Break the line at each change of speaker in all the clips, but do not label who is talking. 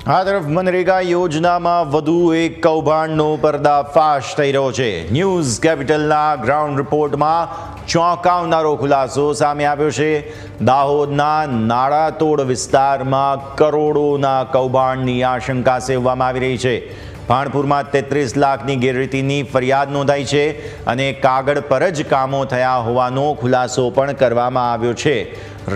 આ તરફ મનરેગા યોજનામાં વધુ એક કૌભાંડનો પર્દાફાશ થઈ રહ્યો છે। ન્યૂઝ કેપિટલના ગ્રાઉન્ડ રિપોર્ટમાં ચોંકાવનારો ખુલાસો સામે આવ્યો છે। દાહોદના નાળાતોડ વિસ્તારમાં કરોડોના કૌભાંડની આશંકા સેવવામાં આવી રહી છે। ભાણપુરમાં 33 લાખની ગેરરીતિની ફરિયાદ નોંધાઈ છે અને કાગળ પર જ કામો થયા હોવાનો ખુલાસો પણ કરવામાં આવ્યો છે।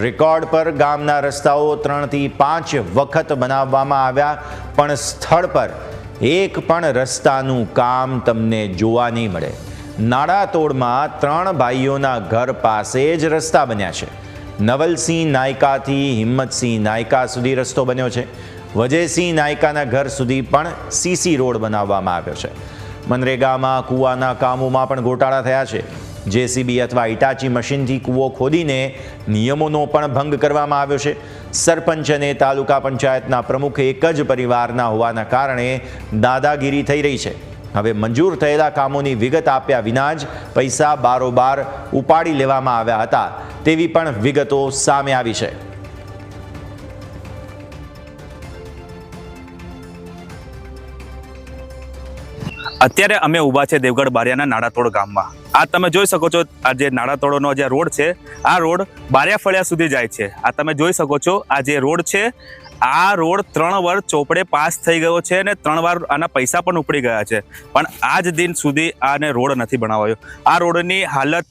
રેકોર્ડ પર ગામના રસ્તાઓ 3 થી 5 વખત બનાવવામાં આવ્યા, પણ સ્થળ પર એક પણ રસ્તાનું કામ તમને જોવા નહીં મળે। નાળાતોડમાં 3 ભાઈઓના ઘર પાસે જ રસ્તા બન્યા છે। નવલસિંહ નાયકાથી હિંમતસિંહ નાયકા સુધી રસ્તો બન્યો છે। વજયસિંહ નાયકાના ઘર સુધી પણ સીસી રોડ બનાવવામાં આવ્યો છે। મનરેગામાં કૂવાના કામોમાં પણ ગોટાળા થયા છે। જેસીબી અથવા ઇટાચી મશીનથી કૂવો ખોદીને નિયમોનો પણ ભંગ કરવામાં આવ્યો છે। સરપંચ અને તાલુકા પંચાયતના પ્રમુખ એક જ પરિવારના હોવાના કારણે દાદાગીરી થઈ રહી છે। હવે મંજૂર થયેલા કામોની વિગત આપ્યા વિના જ પૈસા બારોબાર ઉપાડી લેવામાં આવ્યા હતા તેવી પણ વિગતો સામે આવી છે।
અત્યારે અમે ઊભા છે દેવગઢ બારિયાના નાળાતોડ ગામમાં। આ તમે જોઈ શકો છો, આ જે નાળાતોડનો જે રોડ છે, આ રોડ બારિયા ફળિયા સુધી જાય છે। આ તમે જોઈ શકો છો, આ જે રોડ છે, આ રોડ 3 વાર ચોપડે પાસ થઈ ગયો છે અને 3 વાર આના પૈસા પણ ઉપડી ગયા છે, પણ આજ દિન સુધી આને રોડ નથી બનાવાયો। આ રોડની હાલત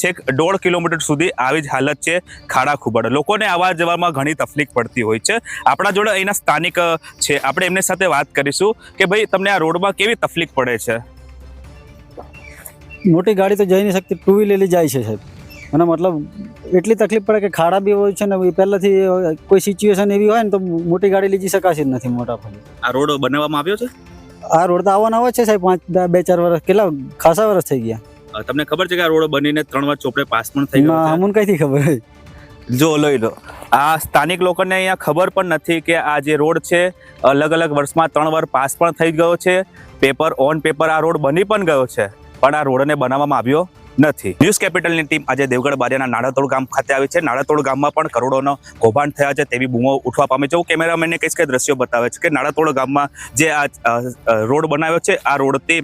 છેક 1.5 કિલોમીટર સુધી આવી જ હાલત છે, ખાડા ખુબાડ। લોકોને આવવા જવામાં ઘણી તકલીફ પડતી હોય છે। આપણા જોડે અહીંના સ્થાનિક છે, આપણે એમની સાથે વાત કરીશું કે ભાઈ તમને આ રોડમાં કેવી તકલીફ પડે છે?
મોટી ગાડી તો જઈ નહીં શકતી, 2 વ્હીલર જાય છે સાહેબ, અને મતલબ એટલી તકલીફ પડે કે ખાડા બી હોય છે ને પહેલાથી કોઈ સિચ્યુએશન એવી હોય ને તો મોટી ગાડી લઈ જઈ શકાશે જ નથી મોટા ફળી।
આ રોડ બનાવવામાં આવ્યો છે?
આ રોડ તો આવવાના આવે છે સાહેબ, 2-4 વર્ષ, કેટલા ખાસા વર્ષ થઈ ગયા।
તમને ખબર છે કે આ રોડ બનીને 3 વાર ચોપડે પાસ પણ થઈ ગયો છે?
અમને કઈથી ખબર હોય?
જો લઈ લો, આ સ્થાનિક લોકોને અહીંયા ખબર પણ નથી કે આ જે રોડ છે અલગ અલગ વર્ષમાં 3 વાર પાસ પણ થઈ ગયો છે। પેપર ઓન પેપર આ રોડ બની પણ ગયો છે, પણ આ રોડને બનાવવામાં આવ્યો નથી। ન્યૂઝ કેપિટલની ટીમ આજે દેવગઢ બારિયાના નાળાતોડ ગામ ખાતે આવી છે। નાળાતોડ ગામમાં પણ કરોડોનો કૌભાંડ થયા છે તેવી બૂમો ઉઠવા પામી છે। હું કેમેરામેનને કહીશ કે દ્રશ્યો બતાવે છે કે નાળાતોડ ગામમાં જે આ રોડ બનાવ્યો છે, આ રોડથી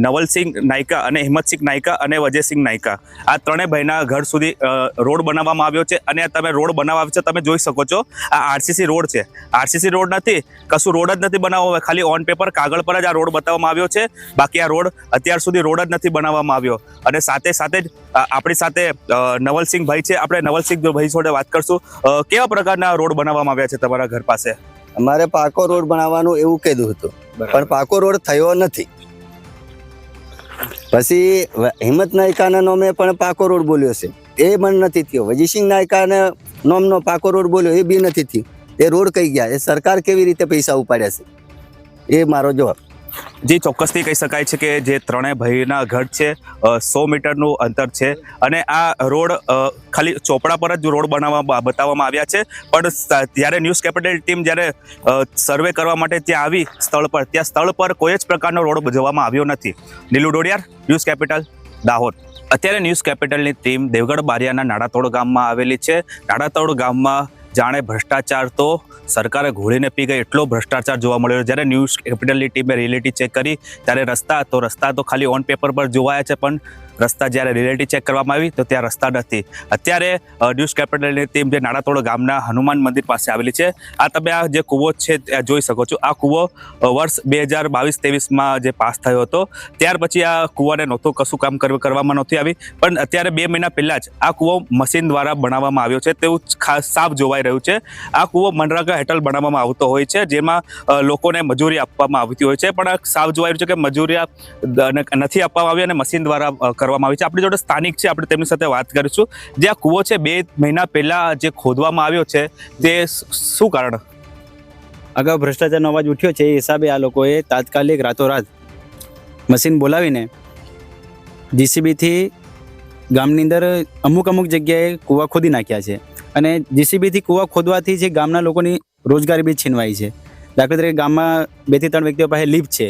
નવલસિંહ નાયકા અને હિંમતસિંહ નાયકા અને વજયસિંહ નાયકા આ 3 ભાઈના ઘર સુધી રોડ બનાવવામાં આવ્યો છે। અને તમે રોડ બનાવવા છે, તમે જોઈ શકો છો, આ આરસીસી રોડ છે। આરસીસી રોડ નથી, કશું રોડ જ નથી બનાવવામાં, ખાલી ઓન પેપર કાગળ પર જ આ રોડ બતાવવામાં આવ્યો છે। બાકી આ રોડ અત્યાર સુધી રોડ જ નથી બનાવવામાં આવ્યો। અને સાથે સાથે જ આપણી સાથે નવલસિંહ ભાઈ છે, આપણે નવલસિંહ ભાઈ જોડે વાત કરશું। કેવા પ્રકારના રોડ બનાવવામાં આવ્યા છે તમારા ઘર પાસે?
અમારે પાકો રોડ બનાવવાનું એવું કીધું હતું, પણ પાકો રોડ થયો નથી। પછી હિંમત નાયકાના નામે પણ પાકો રોડ બોલ્યો છે, એ પણ નથી થયો। વજીસિંહ નાયકાના નામનો પાકો રોડ બોલ્યો, એ બી નથી થયો। એ રોડ કઈ ગયા? એ સરકાર કેવી રીતે પૈસા ઉપાડ્યા છે? એ મારો જવાબ।
જી, ચોક્કસથી કહી શકાય છે કે જે 3 ભાઈના ઘર છે 100 મીટરનું અંતર છે, અને આ રોડ ખાલી ચોપડા પર જ રોડ બતાવવામાં આવ્યા છે। પણ જ્યારે ન્યૂઝ કેપિટલ ટીમ જ્યારે સર્વે કરવા માટે ત્યાં આવી ત્યાં સ્થળ પર કોઈ જ પ્રકારનો રોડ જોવામાં આવ્યો નથી। Nilu Dodiyar, news capital, Dahod. અત્યારે ન્યૂઝ કેપિટલની ટીમ દેવગઢ બારિયાના નાળાતોડ ગામમાં આવેલી છે। નાળાતોડ ગામમાં જાણે ભ્રષ્ટાચાર તો સરકારે ઘોળીને પી ગઈ એટલો ભ્રષ્ટાચાર જોવા મળ્યો। જ્યારે ન્યૂઝ કેપિટલની ટીમે રિયાલિટી ચેક કરી ત્યારે રસ્તા તો ખાલી ઓન પેપર પર જોવાયા છે, પણ રસ્તા જ્યારે રિયાલિટી ચેક કરવામાં આવી તો ત્યાં રસ્તા નથી। અત્યારે ન્યૂઝ કેપિટલની ટીમ જે નાળાતોડ ગામના હનુમાન મંદિર પાસે આવેલી છે। આ તમે આ જે કૂવો છે જોઈ શકો છો। આ કૂવો વર્ષ 2022-23માં જે પાસ થયો હતો, ત્યાર પછી આ કૂવાને નહોતું કશું કામ કરવામાં નહોતી આવી, પણ અત્યારે 2 મહિના પહેલાં જ આ કૂવો મશીન દ્વારા બનાવવામાં આવ્યો છે તેવું સાફ જોવાઈ રહ્યું છે। આ કૂવો મનરેગા હેઠળ બનાવવામાં આવતો હોય છે, જેમાં લોકોને મજૂરી આપવામાં આવતી હોય છે, પણ સાફ જોવાઈ રહ્યું છે કે મજૂરી નથી આપવામાં આવી અને મશીન દ્વારા કરવામાં આવી છે। આપણી જોડે સ્થાનિક છે, આપણે તેમની સાથે વાત કરીશું। જે આ કૂવો છે 2 મહિના પહેલા જે ખોદવામાં આવ્યો છે, તે શું કારણ?
અગાઉ ભ્રષ્ટાચારનો અવાજ ઉઠ્યો છે, એ હિસાબે આ લોકોએ તાત્કાલિક રાતોરાત મશીન બોલાવીને જીસીબીથી ગામની અંદર અમુક જગ્યાએ કૂવા ખોદી નાખ્યા છે। અને જીસીબીથી કૂવા ખોદવાથી જે ગામના લોકોની રોજગારી બી છીનવાઈ છે। દાખલા તરીકે ગામમાં 2 થી 3 વ્યક્તિઓ પાસે લીપ છે,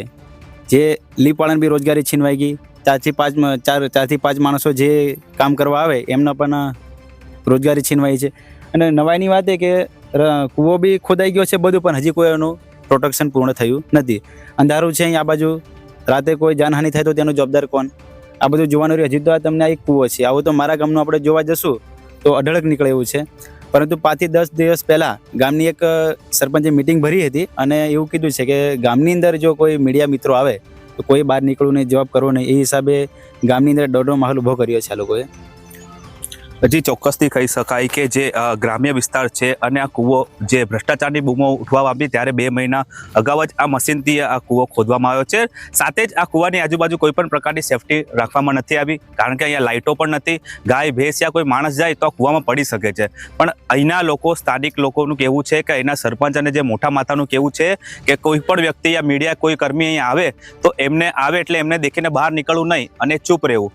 જે લીપવાળાને બી રોજગારી છીનવાઈ ગઈ। 4 થી 5 માણસો જે કામ કરવા આવે એમના પણ રોજગારી છીનવાઈ છે। અને નવાઈની વાત એ કે કૂવો બી ખોદાઈ ગયો છે બધું, પણ હજી કોઈ એનું પ્રોટેક્શન પૂર્ણ થયું નથી. અંધારું છે અહીં આ બાજુ, રાતે કોઈ જાનહાનિ થાય તો તેનો જવાબદાર કોણ? આ બધું જોવાનું રહ્યું. હજી તો આ તમને આ એક કૂવો છે, આવું તો મારા ગામનું આપણે જોવા જશું તો અઢળક નીકળે એવું છે. પરંતુ 5 થી 10 દિવસ પહેલાં ગામની એક સરપંચે મિટિંગ ભરી હતી અને એવું કીધું છે કે ગામની અંદર જો કોઈ મીડિયા મિત્રો આવે તો કોઈ બહાર નીકળવું નહીં, જવાબ કરવો નહીં. એ હિસાબે ગામની અંદર ડરનો માહોલ ઊભો કર્યો છે આ લોકોએ.
હજી ચોક્કસથી કહી શકાય કે જે ગ્રામ્ય વિસ્તાર છે અને આ કૂવો જે ભ્રષ્ટાચારની બૂમો ઉઠવા આવી ત્યારે 2 મહિના અગાઉ જ આ મશીનથી આ કૂવો ખોદવામાં આવ્યો છે. સાથે જ આ કૂવાની આજુબાજુ કોઈ પણ પ્રકારની સેફટી રાખવામાં નથી આવી, કારણ કે અહીંયા લાઇટો પણ નથી. ગાય ભેંસ યા કોઈ માણસ જાય તો આ કૂવામાં પડી શકે છે. પણ અહીંના લોકો, સ્થાનિક લોકોનું કહેવું છે કે અહીંના સરપંચ અને જે મોટા માથાનું કહેવું છે કે કોઈ પણ વ્યક્તિ યા મીડિયા કોઈ કર્મી અહીંયા આવે તો એમને આવે એટલે એમને દેખીને બહાર નીકળવું નહીં અને ચૂપ રહેવું.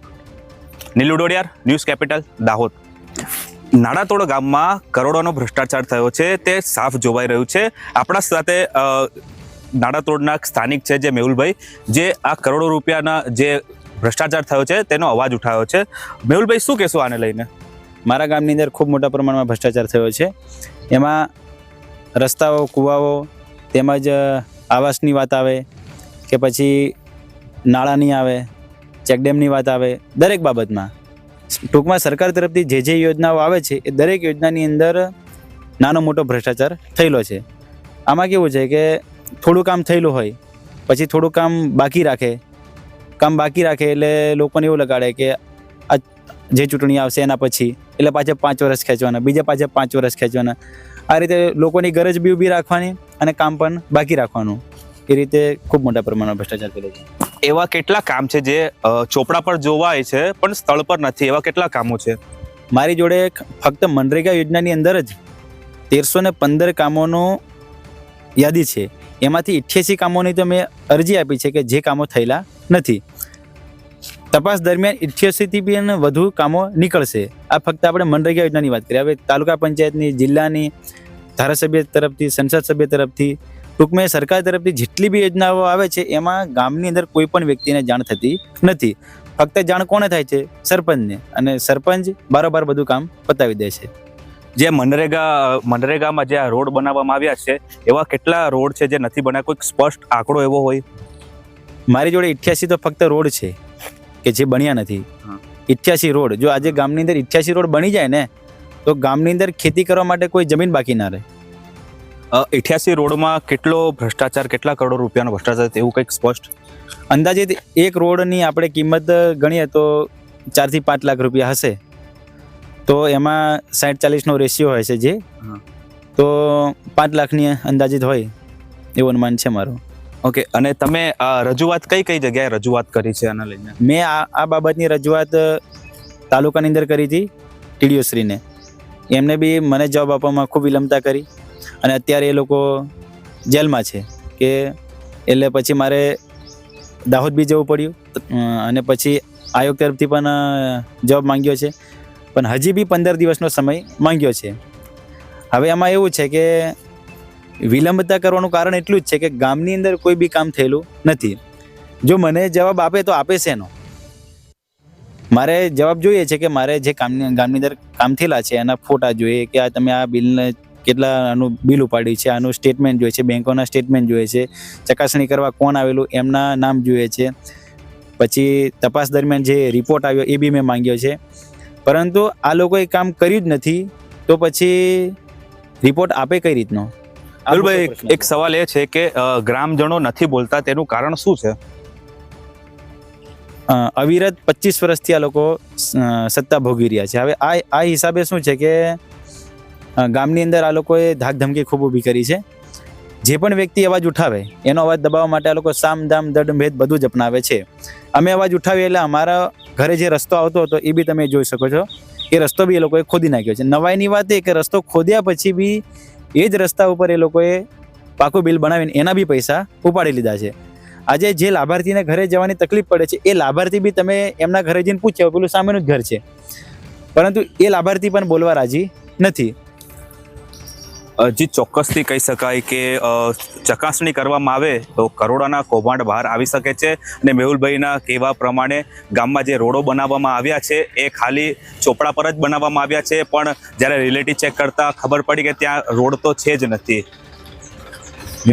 Nilu Dodiyar, news capital, Dahod. નાડાતોડ ગામમાં કરોડોનો ભ્રષ્ટાચાર થયો છે તે સાફ જોવાઈ રહ્યું છે. આપણા સાથે નાડાતોડના સ્થાનિક છે જે મેહુલભાઈ, જે આ કરોડો રૂપિયાના જે ભ્રષ્ટાચાર થયો છે તેનો અવાજ ઉઠાવ્યો છે. મેહુલભાઈ, શું કહેશો આને લઈને?
મારા ગામની અંદર ખૂબ મોટા પ્રમાણમાં ભ્રષ્ટાચાર થયો છે. એમાં રસ્તાઓ, કૂવાઓ તેમજ આવાસની વાત આવે કે પછી નાળાની આવે, ચેકડેમની વાત આવે, દરેક બાબતમાં ટૂંકમાં સરકાર તરફથી જે યોજનાઓ આવે છે એ દરેક યોજનાની અંદર નાનો મોટો ભ્રષ્ટાચાર થયેલો છે. આમાં કેવું છે કે થોડું કામ થયેલું હોય પછી થોડું કામ બાકી રાખે એટલે લોકોને એવું લગાડે કે આ જે ચૂંટણી આવશે એના પછી એટલે પાછા 5 વર્ષ ખેંચવાના, બીજા પાછા 5 વર્ષ ખેંચવાના. આ રીતે લોકોની ગરજ બી ઊભી રાખવાની અને કામ પણ બાકી રાખવાનું. એ રીતે ખૂબ મોટા પ્રમાણમાં ભ્રષ્ટાચાર થયેલો છે.
એવા કેટલા કામ છે જે ચોપડા પર જોવાય છે પણ સ્થળ પર નથી? એવા કેટલા કામો છે?
મારી જોડે ફક્ત મનરેગા યોજનાની અંદર જ 1315 કામોનો યાદી છે. એમાંથી 88 કામોની તો મેં અરજી આપી છે કે જે કામો થયેલા નથી. તપાસ દરમિયાન 88થી બી વધુ કામો નીકળશે. આ ફક્ત આપણે મનરેગા યોજનાની વાત કરીએ. હવે તાલુકા પંચાયતની, જિલ્લાની, ધારાસભ્ય તરફથી, સંસદ સભ્ય તરફથી, ટૂંકમાં સરકાર તરફથી જેટલી બી યોજનાઓ આવે છે એમાં ગામની અંદર કોઈ પણ વ્યક્તિને જાણ થતી નથી. ફક્ત જાણ કોને થાય છે? સરપંચને, અને સરપંચ બારોબાર બધું કામ પતાવી દે છે.
જે મનરેગામાં જે આ રોડ બનાવવામાં આવ્યા છે એવા કેટલા રોડ છે જે નથી બન્યા? કોઈ સ્પષ્ટ આંકડો એવો હોય?
મારી જોડે 88 તો ફક્ત રોડ છે કે જે બન્યા નથી. 88 રોડ, જો આજે ગામની અંદર 88 રોડ બની જાય ને તો ગામની અંદર ખેતી કરવા માટે કોઈ જમીન બાકી ના રહે.
88 રોડમાં કેટલો ભ્રષ્ટાચાર, કેટલા કરોડો રૂપિયાનો ભ્રષ્ટાચાર, એવું કંઈક સ્પષ્ટ
અંદાજિત એક રોડની આપણે કિંમત ગણીએ તો 4 થી 5 લાખ રૂપિયા હશે. તો એમાં 60-40નો રેશિયો હોય છે જે, તો 5 લાખની અંદાજિત હોય એવું અનુમાન છે મારું.
ઓકે. અને તમે રજૂઆત કઈ જગ્યાએ રજૂઆત કરી છે આના લઈને?
મેં આ બાબતની રજૂઆત તાલુકાની અંદર કરી હતી ટીડીઓ શ્રીને. એમને બી મને જવાબ આપવામાં ખૂબ વિલંબતા કરી અને અત્યારે એ લોકો જેલમાં છે કે એટલે પછી મારે દાહોદ બી જવું પડ્યું અને પછી આયોગ તરફથી પણ જવાબ માંગ્યો છે, પણ હજી બી 15 દિવસનો સમય માંગ્યો છે. હવે એમાં એવું છે કે વિલંબતા કરવાનું કારણ એટલું જ છે કે ગામની અંદર કોઈ બી કામ થયેલું નથી. જો મને જવાબ આપે તો આપે છે એનો, મારે જવાબ જોઈએ છે કે મારે જે ગામની અંદર કામ થયેલા છે એના ફોટા જોઈએ કે આ તમે આ બિલને કેટલા આનું બિલ ઉપાડ્યું છે, આનું સ્ટેટમેન્ટ જોઈએ છે, બેંકોના સ્ટેટમેન્ટ જોઈએ છે, ચકાસણી કરવા કોણ આવેલું એમના નામ જોઈએ છે, પછી તપાસ દરમિયાન જે રિપોર્ટ આવ્યો એ બી મેં માંગ્યો છે. પરંતુ આ લોકોએ કામ કર્યું જ નથી તો પછી રિપોર્ટ આપે કઈ રીતનો?
ભાઈ, એક સવાલ એ છે કે ગ્રામજનો નથી બોલતા, તેનું કારણ શું છે?
અવિરત 25 વર્ષથી આ લોકો સત્તા ભોગવી રહ્યા છે. હવે આ હિસાબે શું છે કે ગામની અંદર આ લોકોએ ધાકધમકી ખૂબ ઊભી કરી છે. જે પણ વ્યક્તિ અવાજ ઉઠાવે એનો અવાજ દબાવવા માટે આ લોકો સામ દામ દંડ ભેદ બધું જ અપનાવે છે. અમે અવાજ ઉઠાવીએ એટલે અમારા ઘરે જે રસ્તો આવતો હતો એ બી તમે જોઈ શકો છો, એ રસ્તો બી એ લોકોએ ખોદી નાખ્યો છે. નવાઈની વાત એ કે રસ્તો ખોદ્યા પછી બી એ જ રસ્તા ઉપર એ લોકોએ પાકું બિલ બનાવીને એના બી પૈસા ઉપાડી લીધા છે. આજે જે લાભાર્થીને ઘરે જવાની તકલીફ પડે છે એ લાભાર્થી બી તમે એમના ઘરે જઈને પૂછ્યા પેલું સામેનું જ ઘર છે, પરંતુ એ લાભાર્થી પણ બોલવા રાજી નથી.
જે ચોક્કસથી કહી શકાય કે ચકાસણી કરવામાં આવે તો કરોડોના કૌભાંડ બહાર આવી શકે છે અને મેહુલભાઈના કહેવા પ્રમાણે ગામમાં જે રોડો બનાવવામાં આવ્યા છે એ ખાલી ચોપડા પર જ બનાવવામાં આવ્યા છે, પણ જ્યારે રિલેટી ચેક કરતાં ખબર પડી કે ત્યાં રોડ તો છે જ નથી.